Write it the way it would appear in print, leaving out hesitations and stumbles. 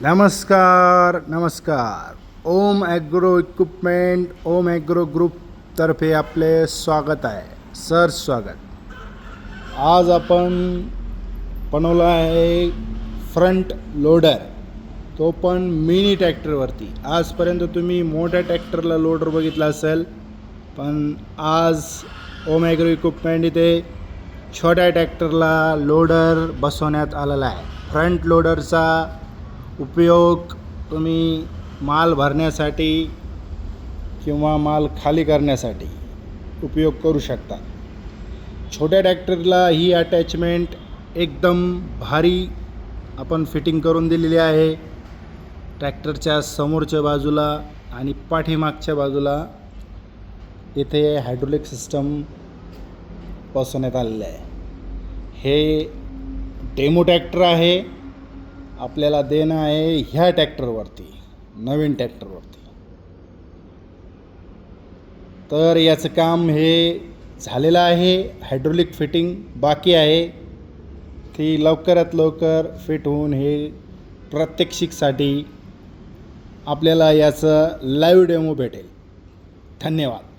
नमस्कार. ओम agro equipment, ओम agro ग्रुपतर्फे आपले स्वागत आहे. स्वागत. आज आपण बनवला आहे फ्रंट लोडर, तो पण मिनी ट्रॅक्टरवरती. आजपर्यंत तुम्ही मोठ्या ट्रॅक्टरला लोडर बघितला असेल, पण आज ओम ॲग्रो इक्विपमेंट इथे छोट्या ट्रॅक्टरला लोडर बसवण्यात आलेला आहे. फ्रंट लोडरचा उपयोग तुम्ही माल भरण्यासाठी किंवा माल खाली करण्यासाठी उपयोग करू शकता. छोट्या ट्रॅक्टरला ही अटॅचमेंट एकदम भारी आपण फिटिंग करून दिलेली आहे. ट्रॅक्टरच्या समोरच्या बाजूला आणि पाठीमागच्या बाजूला इथे हायड्रोलिक सिस्टम बसवण्यात आलेलं आहे. हे डेमो ट्रॅक्टर आहे, आपल्याला देणं आहे ह्या ट्रॅक्टरवरती, नवीन ट्रॅक्टरवरती. तर याचं काम हे झालेलं आहे. हायड्रोलिक फिटिंग बाकी आहे, ती लवकरात लवकर फिट होऊन हे प्रात्यक्षिकसाठी आपल्याला याचं लाईव्ह डेमो भेटेल. धन्यवाद.